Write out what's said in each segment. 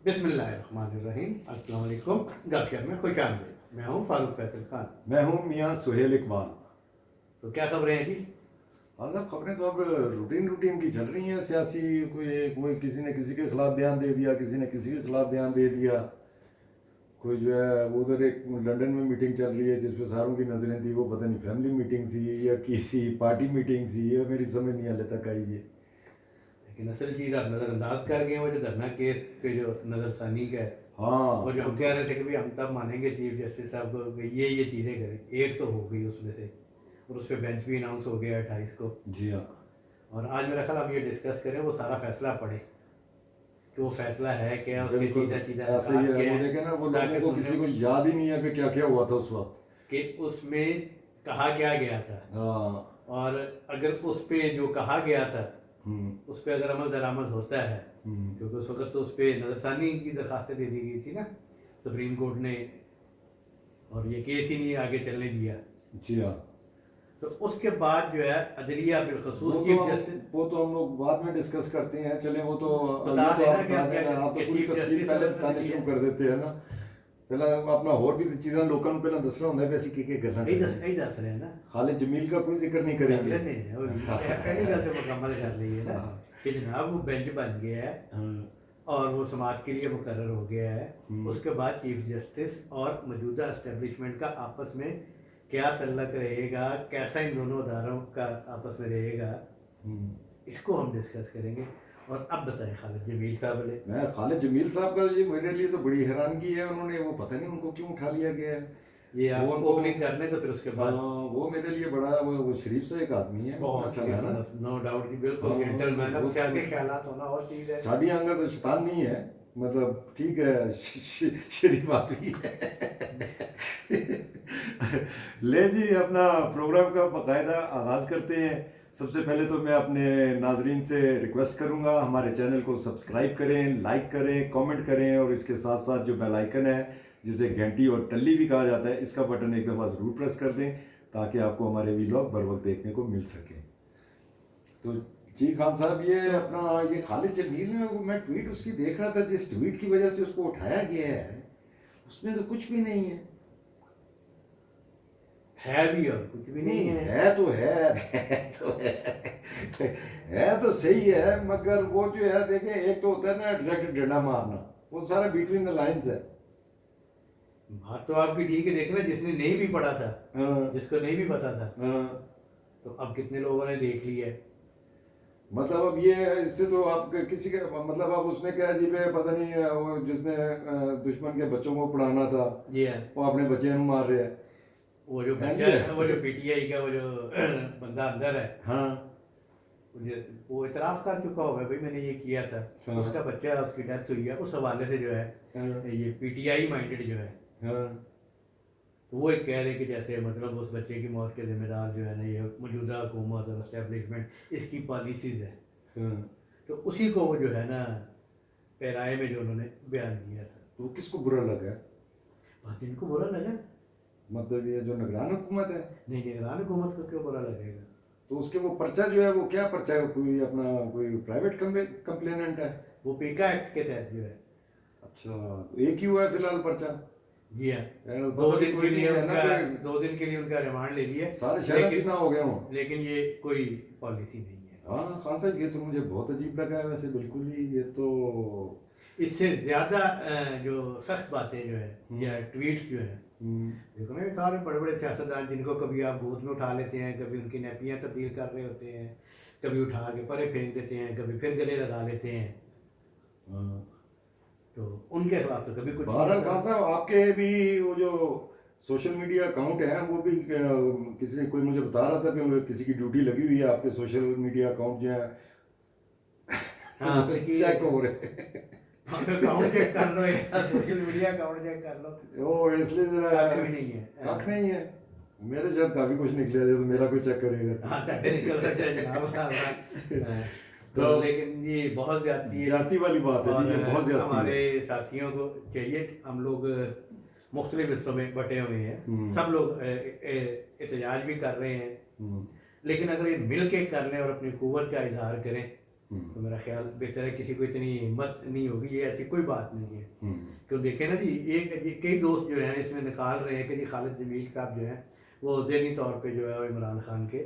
बिस्मिल्लाहिर्रहमानिर्रहीम। अस्सलाम वालेकुम। गपशप में खुश आमदीद। मैं हूँ फारूक फैसल खान। मैं हूँ मियाँ सुहेल इकबाल। तो क्या खबरें हैं जी? हाँ साहब, खबरें तो अब रूटीन रूटीन की चल रही हैं। सियासी कोई कोई किसी ने किसी के खिलाफ बयान दे दिया, किसी ने किसी के खिलाफ बयान दे दिया। कोई जो है वो उधर एक लंदन में मीटिंग चल रही है जिसमें सारों की नज़रें थी, वो पता नहीं फैमिली मीटिंग थी या किसी पार्टी मीटिंग थी, ये मेरी समझ नहीं हाले तक आई है। लेकिन असल चीज़ आप नज़रअंदाज कर गए। वो जो धरना केस पे जो नज़रसानी का है, हाँ वो जो वो हम तो। कह रहे थे कि भाई हम तब मानेंगे चीफ जस्टिस साहब को कि ये चीज़ें करें, एक तो हो गई उसमें से, और उस पर बेंच भी अनाउंस हो गया 28 को। जी हाँ। और आज मेरा ख्याल हम ये डिस्कस करें, वो सारा फैसला पढ़े कि वो फैसला है क्या, उसके बिल्कुल चीज़ा चीज़ा ऐसे ही निकात है। क्या वो है, देखे ना, वो लोगों ताकि को सुनने किसी को याद ही नहीं है कि क्या क्या हुआ था उस वक्त। कि उसमें कहा क्या गया था। हाँ। और अगर उस पे जो कहा गया था हम्म। उस पे अगर अमल दरामद होता है, हम्म। क्योंकि उस वक्त तो उस पर नजरसानी की दरखास्त दे दी गई थी ना सुप्रीम कोर्ट ने, और ये केस ही नहीं आगे चलने दिया। जी हाँ। तो उसके बाद जो है अदलिया बिलखसूस चीफ जस्टिस वो तो हम लोग बाद में डिस्कस करते हैं। चले वो तो बता ये तो देना आप कि बता हम क्या देना। आप तो कि पूरी चीफ तफसील जस्टिस पहले और बताने अदलिया शुरू कर देते हैं ना। पहले अपना और भी चीज़ें लोगों को पहले दसना होता है, वैसे की गल्ला यही दस रहे हैं ना। खालिद जमील का कोई जिक्र नहीं कर करेंगे। लेने हैं, वो पहली गल से मुकम्मल कर ली है ना हाँ। कि जनाब वो बेंच बन गया है और वो समाज के लिए मुकर्रर हो गया है। उसके बाद चीफ जस्टिस और मौजूदा एस्टेब्लिशमेंट का आपस में क्या तल्लक रहेगा, कैसा इन दोनों अदारों का आपस में रहेगा, इसको हम डिस्कस करेंगे। और अब बताएं खालिद जमील साहब वाले। मैं खालिद जमील साहब का ये मेरे लिए तो बड़ी हैरानगी है। उन्होंने वो पता नहीं उनको क्यों उठा लिया गया है। ये आप वो उनको ओपनिंग कर लें तो फिर उसके बाद। वो मेरे लिए बड़ा वो शरीफ सा एक आदमी है, बहुत ख्याल है ना। नो डाउट कि बिल्कुल हाँ, जेंटलमैन। अब बहुत सियासी ख्यालात होना और चीज़ है। साड़ी आंगा तो शैतान नहीं है, मतलब ठीक है, शरीफ आदमी है। ले जी, अपना प्रोग्राम का बाकायदा आगाज़ करते हैं। सबसे पहले तो मैं अपने नाजरीन से रिक्वेस्ट करूंगा, हमारे चैनल को सब्सक्राइब करें, लाइक करें, कमेंट करें, और इसके साथ साथ जो बेल आइकन है जिसे घंटी और टल्ली भी कहा जाता है, इसका बटन एक दफ़ा ज़रूर प्रेस कर दें ताकि आपको हमारे वीलॉग बर वक्त देखने को मिल सके। तो जी खान साहब, ये अपना ये खालिद जमील में मैं ट्वीट उसकी देख रहा था, जिस ट्वीट की वजह से उसको उठाया गया है उसमें तो कुछ भी नहीं है भी और कुछ भी नहीं है। है तो है तो सही है, मगर वो जो है देखे, एक तो होता है ना डायरेक्ट डंडा मारना, वो सारा बिटवीन द लाइंस है। बात तो आपकी ठीक है। देखना जिसने नहीं भी पढ़ा था, जिसको नहीं भी पता था, तो अब कितने लोगों ने देख लिया है। मतलब अब ये इससे तो आप किसी का मतलब अब उसने क्या जी पे पता नहीं, वो जिसने दुश्मन के बच्चों को पढ़ाना था, जी है वो अपने बच्चे को मार रहे हैं। वो जो बच्चा है, वो जो पीटीआई का वो जो बंदा अंदर है, हाँ। वो इतराफ कर चुका होगा भाई मैंने ये किया था। हाँ। उसका बच्चा, उसकी डेथ हुई है, उस हवाले से जो है ये पीटीआई माइंडेड जो है, तो वो एक कह रहे कि जैसे मतलब उस बच्चे की मौत के जिम्मेदार जो है ना ये मौजूदा हुकूमत और एस्टेब्लिशमेंट, इसकी पॉलिसीज है। तो उसी को वो जो है ना पैराए में जो उन्होंने बयान किया था। तो किसको बुरा लगा? बात इनको बुरा लगा। मतलब ये जो निगरान हुकूमत है। नहीं, निगरान हुकूमत को क्यों बुरा लगेगा? तो उसके वो पर्चा जो है वो क्या पर्चा है? कोई अपना कोई प्राइवेट कंप्लेनेंट है? वो पीका एक्ट के तहत जो है। अच्छा, एक ही हुआ है फिलहाल पर्चा? जी हाँ, दो दिन के लिए उनका 2 दिन के लिए उनका रिमांड ले लिया। सारे शहर जितना हो गए हों, लेकिन ये कोई पॉलिसी नहीं है। हाँ खान साहब, ये तो मुझे बहुत अजीब लगा है वैसे, बिल्कुल ही। ये तो इससे ज़्यादा जो सख्त बातें जो है या ट्वीट्स जो है, देखो ना, ये सारे बड़े बड़े सियासतदान जिनको कभी आप गोद में उठा लेते हैं, कभी उनकी नैपियाँ तब्दील कर रहे होते हैं, कभी उठा के परे फेंक देते हैं, कभी फिर गले लगा लेते हैं, तो उनके खिलाफ तो कभी कुछ बहरहाल खान साहब, आपके भी वो जो सोशल मीडिया अकाउंट है वो भी किसी कोई मुझे बता रहा था कि किसी की ड्यूटी लगी हुई है, आपके सोशल मीडिया अकाउंट जो है हाँ चेक हो रहे अकाउंट चेक कर लो या सोशल मीडिया अकाउंट चेक कर लो। ओ इसलिए जरा कख भी नहीं है, कख नहीं है। मेरे शायद काफी कुछ निकले थे, तो मेरा कोई चेक करेगा। हाँ तक निकल सकता है जनाब। तो लेकिन ये बहुत ज्यादती वाली बात है जी, ये बहुत ज्यादती है। हमारे साथियों को चाहिए, हम लोग मुख्तलिफ हिस्सों में बटे हुए हैं, सब लोग एहतजाज भी कर रहे हैं, लेकिन अगर ये मिल के कर लें और अपनी कुव्वत का इजहार करें तो मेरा ख्याल बेहतर है, किसी को इतनी हिम्मत नहीं होगी, ये ऐसी कोई बात नहीं है। क्यों देखें ना जी, कई दोस्त जो हैं इसमें निकाल रहे हैं कि जी खालिद जमील साहब जो हैं वो ज़हनी तौर पे जो है वो इमरान खान के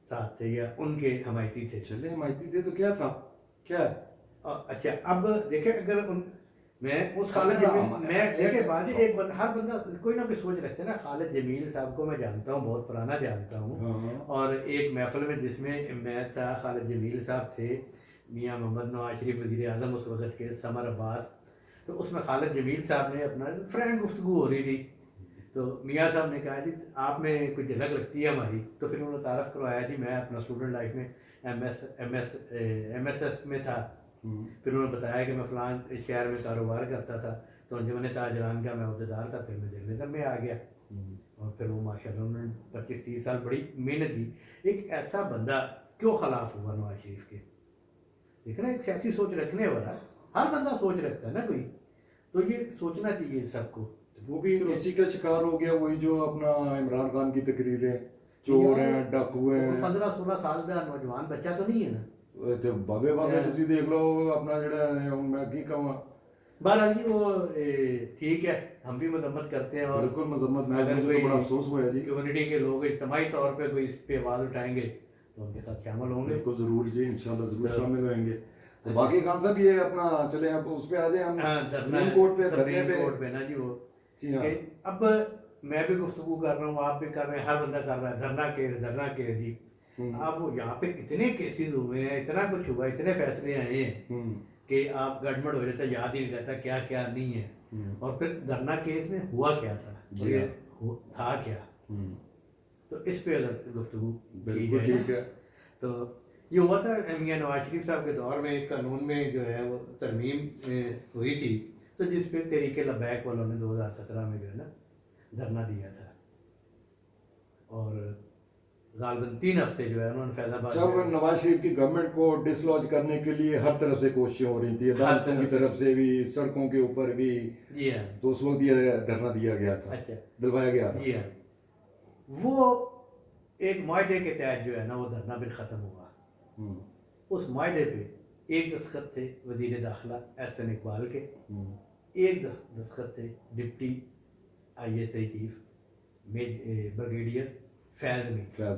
साथ थे या उनके हमायती थे। चले हमायती थे तो क्या था, क्या है? अच्छा, अब देखें अगर मैं उस खालिद जमील, मैं देखे बात हर बंदा कोई ना कोई सोच रखते हैं ना। खालिद जमील साहब को मैं जानता हूँ, बहुत पुराना जानता हूँ। और एक महफिल में जिसमें मैं था, खालिद जमील साहब थे, मियाँ मोहम्मद नवाज शरीफ वज़ीर आज़म उस वक़्त के, समर अब्बास, तो उसमें खालिद जमील साहब ने अपना फ्रैंक गुफ्तगू हो रही थी, तो मियाँ साहब ने कहा जी आप में कोई झलक लगती है हमारी। तो फिर उन्होंने तारफ़ करवाया जी मैं अपना स्टूडेंट लाइफ में MSS में था। फिर उन्होंने बताया कि मैं फ़लान शहर में कारोबार करता था, तो जब मैंने ताजरान का मैं अहदेदार था, फिर मैं जर्नलिज्म में आ गया। और फिर वो माशाल्लाह उन्होंने 25-30 साल बड़ी मेहनत की। एक ऐसा बंदा क्यों ख़िलाफ़ हुआ नवाज शरीफ के? देखना, एक सियासी सोच रखने वाला हर बंदा सोच रखता है ना कोई, तो ये सोचना चाहिए सबको। वो भी उसी का शिकार हो गया, वही जो अपना इमरान खान की तकरीरें, चोर हैं, डाकू हैं। 15-16 साल का नौजवान बच्चा तो नहीं है ना। ਤੇ ਬਾਬੇ ਬਾਬੇ ਤੁਸੀਂ ਦੇਖ ਲਓ ਆਪਣਾ ਜਿਹੜਾ ਹੁਣ मैं की कਹਾਂ। बहरहाल जी वो ठीक है, हम भी मजम्मत करते हैं। और बिल्कुल मजम्मत, मैं अगर मुझे कोई तो बड़ा अफसोस हुआ है जी। कम्युनिटी के लोग इज्तमाही तौर पे कोई इस पे आवाज़ उठाएंगे तो उनके साथ शामिल होंगे। बिल्कुल ज़रूर जी, इंशाल्लाह ज़रूर शामिल होंगे। तो बाकी खान साहब ये अपना चले अब उस पे आ जाए हम, सुप्रीम कोर्ट पे, धरने पे। कोर्ट पे ना जी वो जी हाँ। अब मैं भी गुफ्तगू कर रहा हूँ, आप भी कर रहे हैं, हर बंदा कर रहा है, धरना केस जी। अब वो यहाँ पे इतने केसेस हुए हैं, इतना कुछ हुआ, इतने फैसले आए हैं कि आप गड़बड़ हो जाता, याद ही नहीं रहता क्या क्या नहीं है। और फिर धरना केस में हुआ क्या था, ये था क्या, तो इस पे अलग गुफ्तगू की जाए। ठीक है। तो ये हुआ था मियां नवाज शरीफ साहब के दौर में, एक कानून में जो है वो तरमीम हुई थी, तो जिस पे तहरीक लबैक वालों ने 2017 में जो है ना धरना दिया था। और गालबन 3 हफ्ते जो है उन्होंने फैजाबाद, जब नवाज शरीफ की गवर्नमेंट को डिसलॉज करने के लिए हर तरफ से कोशिशें हो रही थी, अदालतों की तरफ से भी, सड़कों के ऊपर भी, जी हाँ, तो उस वक्त ये धरना दिया गया था। अच्छा, दिलवाया गया था। जी हाँ, वो एक माहदे के तहत जो है ना वो धरना फिर ख़त्म हुआ। उस माहदे पे एक दस्तखत थे वज़ीर दाखिला एहसन इकबाल के, एक दस्तखत थे डिप्टी ISI चीफ ब्रिगेडियर फैज़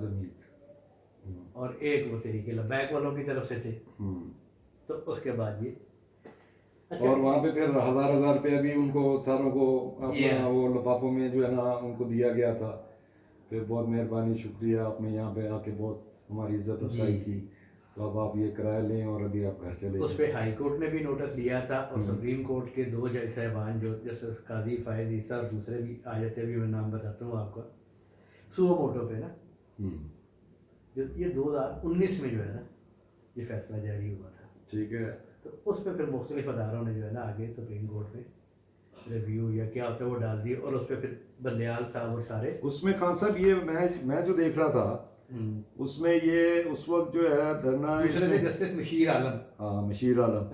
मीर, और एक वो तहरीक लबैक वालों की तरफ से थे। तो उसके बाद ये अच्छा, और वहाँ पे फिर हजार रुपया भी उनको सारों को अपना वो लिफाफों में जो है ना उनको दिया गया था। फिर बहुत मेहरबानी, शुक्रिया, आपने यहाँ पे आके बहुत हमारी इज्जत अफजाई की, तो अब आप ये किराया लें और अभी आप घर चले। उस पर हाई कोर्ट ने भी नोटिस लिया था, और सुप्रीम कोर्ट के 2 जज साहबान जो जस्टिस काजी फायज ईसा और दूसरे भी आ जाते, अभी मैं नाम बताता हूँ आपका, सुओ मोटो पे ना, जो ये 2019 में जो है ना ये फैसला जारी हुआ था। ठीक है, तो उस पर फिर मुख्तलिफ अदारों ने जो है ना आगे सुप्रीम कोर्ट में रिव्यू या क्या होता है वो डाल दिए, और उस पर फिर बंदयाल साहब और सारे उसमें खान साहब ये मैं जो देख रहा था उसमें ये उस वक्त जो है धरना दूसरे जस्टिस मशीर आलम, हाँ मशीर आलम,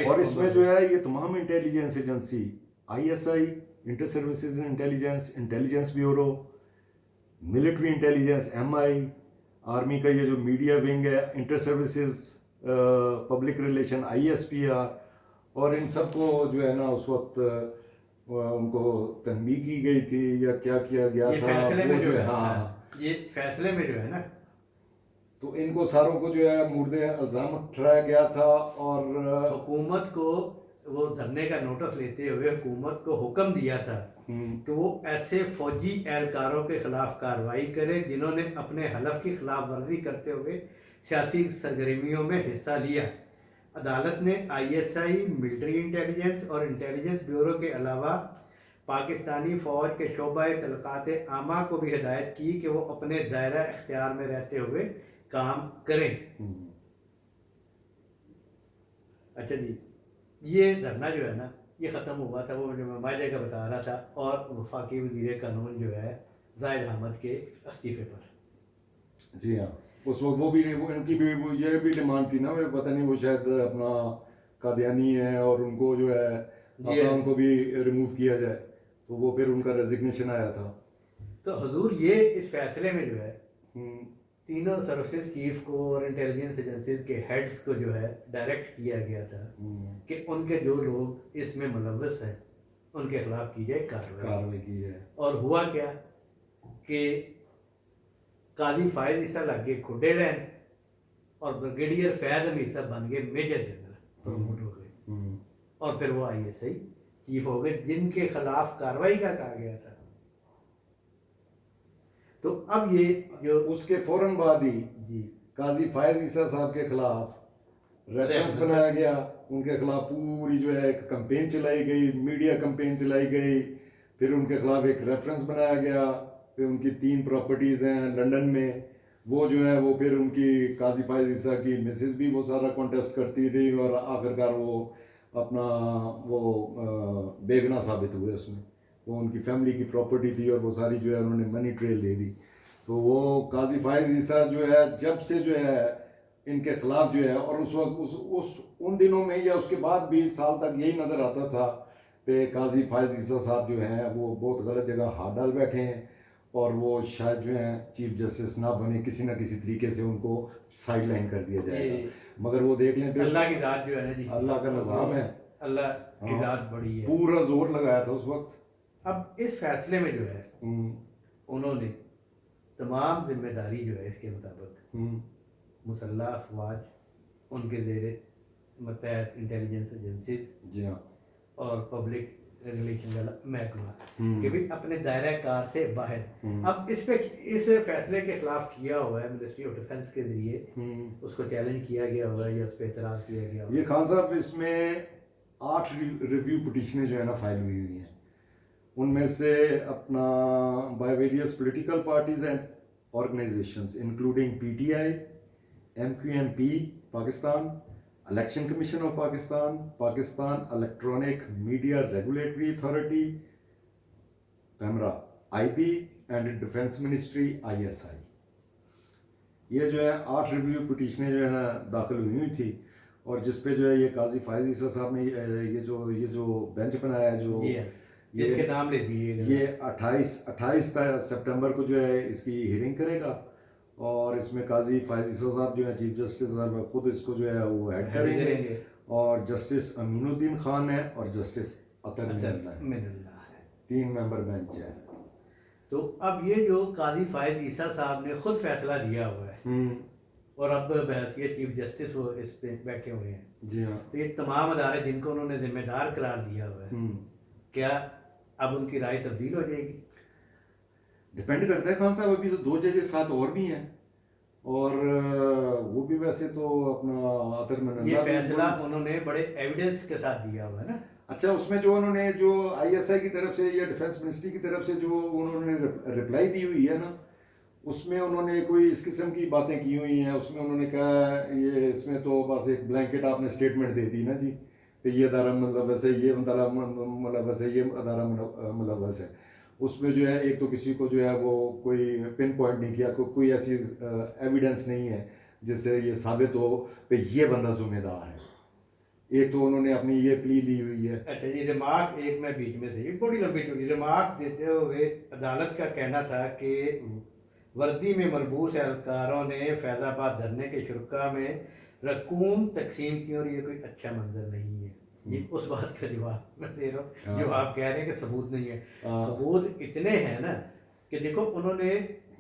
और इसमें जो है ये तमाम intelligence agency, ISI, inter services intelligence bureau, military intelligence MI, army का ये जो मीडिया विंग है, inter services public relation ISPR, और इन सबको जो है ना उस वक्त उनको तनबीह की गई थी या क्या किया गया ये था फैसले में जो है, हाँ ये फैसले में जो है ना, तो इनको सारों को जो है मुर्दे इल्ज़ाम ठहराया गया था। और हुकूमत को वो धरने का नोटिस लेते हुए हुकूमत को हुक्म दिया था कि वो ऐसे फौजी एहलकारों के खिलाफ कार्रवाई करे जिन्होंने अपने हलफ की खिलाफ वर्जी करते हुए सियासी सरगर्मियों में हिस्सा लिया। अदालत ने ISI, मिलिट्री इंटेलिजेंस और इंटेलिजेंस ब्यूरो के अलावा पाकिस्तानी फ़ौज के शोबा तलक़ात आमा को भी हिदायत की कि वो अपने दायरा इख्तियार में रहते हुए काम करें। अच्छा जी, ये धरना जो है ना ये ख़त्म हुआ था, वो जो मैं मायदे का बता रहा था, और वफाकी वज़ीर कानून जो है जाहिद अहमद के इस्तीफ़े पर। जी हाँ, उस वक्त वो भी इनकी भी ये भी डिमांड थी ना, वे पता नहीं वो शायद अपना कादियानी है और उनको जो है अपना उनको भी रिमूव किया जाए, तो वो फिर उनका रेजिग्नेशन आया था। तो हुजूर ये इस फैसले में जो है तीनों सर्विसेज चीफ को और इंटेलिजेंस एजेंसीज के हेड्स को जो है डायरेक्ट किया गया था कि उनके जो लोग इसमें मुलव्वस हैं उनके खिलाफ की जाए कार्रवाई की है। और हुआ क्या कि काजी फायद ईसा लग गए खुडे लैन और ब्रिगेडियर फैज हमीद साहब बन गए मेजर जनरल, प्रमोट हो गए और फिर वो ISI चीफ हो गए जिनके खिलाफ कार्रवाई का कहा गया था। तो अब ये जो उसके फौरन बाद ही जी काजी फायज ईसा साहब के खिलाफ रेफरेंस बनाया गया, उनके खिलाफ पूरी जो है एक कैंपेन चलाई गई, मीडिया कैंपेन चलाई गई, फिर उनके खिलाफ एक रेफरेंस बनाया गया, फिर उनकी 3 प्रॉपर्टीज़ हैं लंदन में, वो जो है वो फिर उनकी काजी फायज ईसा की मिसेस भी वो सारा कॉन्टेस्ट करती रही और आखिरकार वो अपना वो बेगना साबित हुए उसमें। वो उनकी फैमिली की प्रॉपर्टी थी और वो सारी जो है उन्होंने मनी ट्रेल दे दी। तो वो काजी फायज ईसा जो है जब से जो है इनके खिलाफ जो है और उस वक्त उस उन दिनों में या उसके बाद भी साल तक यही नज़र आता था कि काजी फायज ईसा साहब जो हैं वो बहुत गलत जगह हाथ डाल बैठे हैं और वो शायद जो है चीफ जस्टिस ना बने, किसी ना किसी तरीके से उनको साइड लाइन कर दिया जाएगा। मगर वो देख लें अल्लाह की दात जो है ना जी, अल्लाह का निज़ाम है, अल्लाह की दात बड़ी है, पूरा जोर लगाया था उस वक्त। अब इस फैसले में जो है उन्होंने तमाम जिम्मेदारी जो है इसके मुताबिक मुसल्लह अफवाज, उनके ज़ेर मतहत इंटेलिजेंस एजेंसीज जी हाँ और पब्लिक रिलेशन वाला महकमा कि भी अपने दायरा कार से बाहर। अब इस फैसले के खिलाफ किया हुआ है मिनिस्ट्री ऑफ डिफेंस के जरिए, उसको चैलेंज किया गया हुआ है या उस पर एतराज़ किया गया हुआ है। ये खान साहब इसमें 8 रिव्यू पिटिशनें जो है ना फाइल हुई हुई हैं, उनमें से अपना by various political parties and organisations including PTI, MQMP Pakistan, election commission of Pakistan, Pakistan electronic media regulatory authority PEMRA, IB and defence ministry ISI, ये जो है 8 रिव्यू पिटिशनें जो है ना दाखिल हुई हुई थी और जिस पे जो है ये काजी फायज ईसा साहब ने ये जो बेंच बनाया है जो इसके नाम ले दिए, ये 28 सितंबर को जो है इसकी हियरिंग करेगा और इसमें काजी फायज ईसा साहब जो है चीफ जस्टिस साहब खुद इसको जो है वो हेड करेंगे और जस्टिस अमीनुद्दीन खान है और जस्टिस अतर मिनल्ला है, 3 मेंबर बेंच है। तो अब ये जो काजी फायज ईसा साहब ने खुद फैसला दिया हुआ है और अब बहसीयत चीफ जस्टिस वो इस पे बैठे हुए हैं जी हाँ, तो ये तमाम अदारे जिनको उन्होंने जिम्मेदार करार दिया हुआ है, क्या अब उनकी राय तब्दील हो जाएगी? डिपेंड करता है खान साहब। अभी तो 2 जजेस साथ और भी हैं और वो भी वैसे तो अपना अतर मिनल्ला, ये फैसला उन्होंने बड़े एविडेंस के साथ दिया हुआ है ना। अच्छा, उसमें जो उन्होंने जो ISI की तरफ से या डिफेंस मिनिस्ट्री की तरफ से जो उन्होंने रिप्लाई दी हुई है ना, उसमें उन्होंने कोई इस किस्म की बातें की हुई हैं। उसमें उन्होंने कहा ये इसमें तो बस एक ब्लैंकेट आपने स्टेटमेंट दे दी ना जी कि ये अदारा मुलव्वस है, ये अदारा मुलव्वस है, ये अदारा मुलव्वस है। उसमें जो है एक तो किसी को जो है वो कोई पिन पॉइंट नहीं किया, कोई ऐसी एविडेंस नहीं है जिससे ये साबित हो कि ये बंदा जिम्मेदार है। एक तो उन्होंने अपनी ये प्ली ली हुई है। अच्छा, ये रिमार्क एक मैं बीच में से बड़ी लंबी चौड़ी रिमार्क देते हुए अदालत का कहना था कि वर्दी में मलबूस एहलकारों ने फैज़ाबाद धरने के शुरा में रकूम तकसीम की और ये कोई अच्छा मंजर नहीं है। ये उस बात का जवाब मैं दे रहा हूँ जो आप कह रहे हैं कि सबूत नहीं है। सबूत इतने हैं ना कि देखो उन्होंने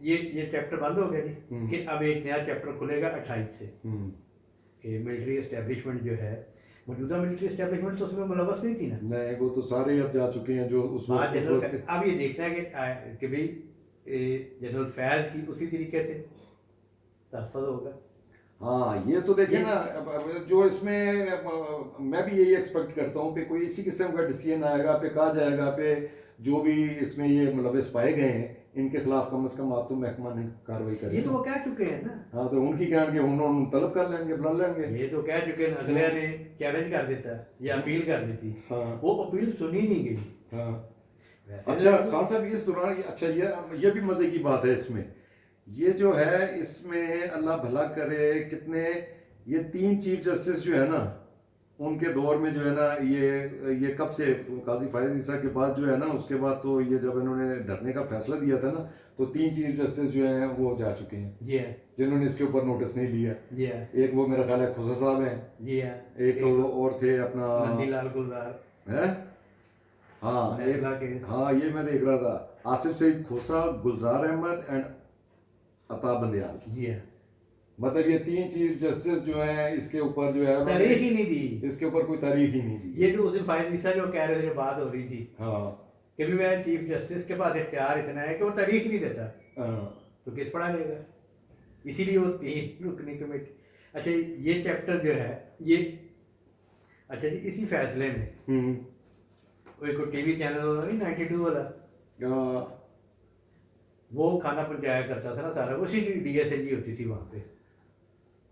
ये चैप्टर बंद हो गया जी कि अब एक नया चैप्टर खुलेगा 28 से कि मिलिट्री एस्टेब्लिशमेंट जो है, मौजूदा मिलिट्री एस्टेब्लिशमेंट तो उसमें मुलव्वस नहीं थी ना। नहीं, वो तो सारे अब जा चुके हैं जो उस वक्त। अब ये देखना है कि भाई जनरल फैज की उसी तरीके से तहफ़्फ़ुज़ होगा। हाँ, ये तो देखिए ना, जो इसमें मैं भी यही एक्सपेक्ट करता हूँ कि कोई इसी किस्म का डिसीजन आएगा पे कहा जाएगा पे जो भी इसमें ये मुलव्वस पाए गए हैं इनके खिलाफ कम से कम आप तो महकमा ने कार्रवाई करें। ये तो वो कह चुके हैं ना। हाँ, तो उनकी कहेंगे उन्होंने तलब कर लेंगे, बुला लेंगे। ये तो कह चुके हैं, अगले ने चैलेंज कर देता या अपील कर देती। हाँ, वो अपील सुनी नहीं गई। हाँ, अच्छा खान साहब इस दौरान अच्छा ये भी मजे की बात है इसमें, ये जो है इसमें अल्लाह भला करे कितने ये 3 चीफ जस्टिस जो है ना उनके दौर में जो है ना ये कब से काजी फायज ईसा के बाद जो है ना उसके बाद तो ये जब इन्होंने धरने का फैसला दिया था ना तो 3 चीफ जस्टिस जो हैं वो जा चुके हैं, जी हाँ, जिन्होंने इसके ऊपर नोटिस नहीं लिया। जी हाँ, एक वो मेरा ख्याल है खोसा साहब हैं, जी हाँ, एक और थे अपना नंदीलाल गुलजार, है, हाँ एक, फैसला केस। हाँ ये मैं देख रहा था, आसिफ सईद खोसा, गुलजार अहमद एंड अता बंदियाल। जी हाँ, मतलब ये 3 चीफ जस्टिस जो हैं इसके ऊपर जो है तारीख ही नहीं दी। इसके ऊपर कोई तारीख ही नहीं दी। ये जो उस दिन फाइज ईसा जो कह रहे थे, जो बात हो रही थी हाँ कि भी मैं चीफ जस्टिस के पास इख्तियार इतना है कि वो तारीख नहीं देता, हाँ तो केस पढ़ा लेगा, इसीलिए वो 3 रुकनी कमेटी। अच्छा, ये चैप्टर जो है ये, अच्छा जी, इसी फैसले में कोई को टीवी चैनल वाला नहीं, 92 वाला, वो खाना पहुंचाया करता था ना सारा, उसी की DSNG होती थी वहाँ पे।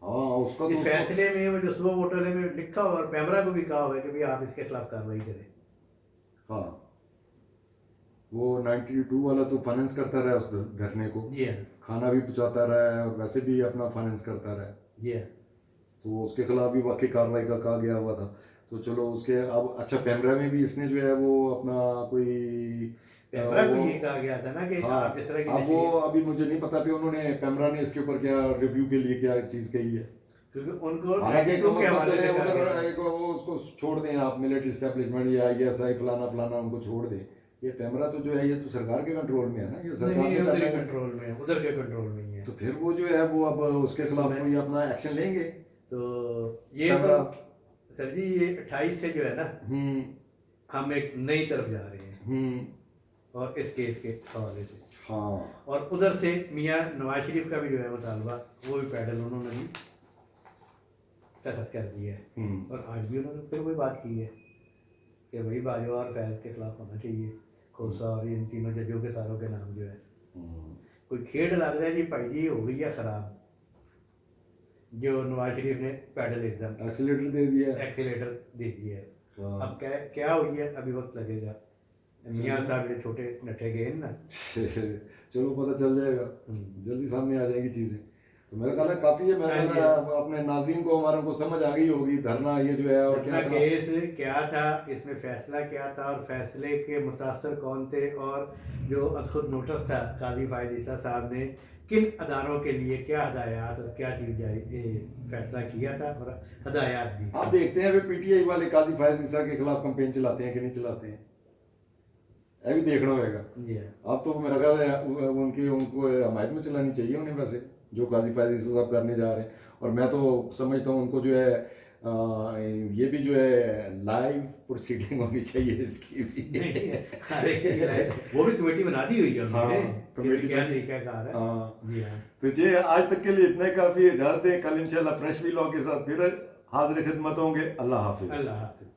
हाँ उसका इस तो फैसले में वो जो सुबह वोटर में लिखा हुआ और पैमरा को भी कहा हुआ है कि भाई आप इसके खिलाफ कार्रवाई करें। हाँ वो 92 वाला तो फाइनेंस करता रहा उस धरने को, जी हाँ, खाना भी पहुंचाता रहा है और वैसे भी अपना फाइनेंस करता रहा है, जी हाँ, तो उसके खिलाफ भी वाकई कार्रवाई का कहा गया हुआ था। तो चलो उसके अब अच्छा पैमरा में भी इसने जो है वो अपना कोई पैमरा को वो- ये कहा गया था ना कि हाँ आप जिस तरह की अब वो नशे- अभी मुझे नहीं पता कि उन्होंने पैमरा ने इसके ऊपर क्या रिव्यू के लिए क्या चीज़ कही है। क्योंकि उनको हालांकि 92 के कम हवाले चले से कहा गया था। उधर एक वो उसको छोड़ दें आप, मिलिट्री एस्टेब्लिशमेंट या ISI फलाना फलाना उनको छोड़ दें। ये पैमरा तो जो है ये तो सरकार के कंट्रोल में है ना, ये नहीं, सरकार नहीं, ने उधर करना के है। कंट्रोल में है, उधर के कंट्रोल में ही है। तो फिर वो जो है वो अब उसके खिलाफ मैं- कोई अपना एक्शन लेंगे। तो ये पैमरा तो सर जी, ये 28 से जो है ना, हम एक नई तरफ जा रहे हैं, और इस केस के हवाले से, हाँ और उधर से मियाँ नवाज शरीफ का भी जो है मुतालबा, वो भी पैडल उन्होंने भी सख्त कर दिया है। और आज भी उन्होंने फिर वही बात की है कि भाई बाजवा और फैज के खिलाफ होना चाहिए, खोसा और इन तीनों जजों के सारों के नाम जो है। कोई खेड लग रहा है जी भाई जी, हो गई है खराब, जो नवाज शरीफ ने पैडल एकदम एक्सीलेटर दे दिया। एक्सीलेटर दे दिया है। हाँ। अब क्या हुई है, अभी वक्त लगेगा। मियाँ साहब जो छोटे नठे गए ना, चलो पता चल जाएगा, जल्दी सामने आ जाएंगी चीजें। तो मेरा ख्याल है काफी है, मेरा ख्याल है अपने नाज़रीन को हमारे को समझ आ गई होगी धरना ये जो है और अपना क्या था। केस क्या था, इसमें फैसला क्या था, और फैसले के मुतासर कौन थे, और जो खुद नोटिस था काजी फायद ईसा साहब ने किन अदारों के लिए क्या हदायत और क्या चीज़ जारी फैसला किया था और हदायत दी। आप देखते हैं वे PTI वाले काजी फायद ईसा के खिलाफ कैंपेन चलाते हैं कि नहीं चलाते हैं, ये भी देखना होगा। जी हाँ, अब तो मेरा ख्याल है उनको हमायत में चलानी चाहिए उन्हें, वैसे जो काजी फायद ईसा साहब करने जा रहे हैं। और मैं तो समझता हूँ उनको जो है ये भी जो है लाइव प्रोसीडिंग होनी चाहिए इसकी भी। अरे वो भी कमेटी बना दी हुई है उन्होंने, हाँ, कि कमेटी क्या बनी। तरीका कार है। हाँ जी हाँ, तो ये आज तक के लिए इतना ही काफ़ी है। इजाज़त दें, कल इंशाल्लाह फ्रेश वीलॉग के साथ फिर हाजिर खिदमत होंगे। अल्लाह हाफिज़। अल्लाह हाफिज़।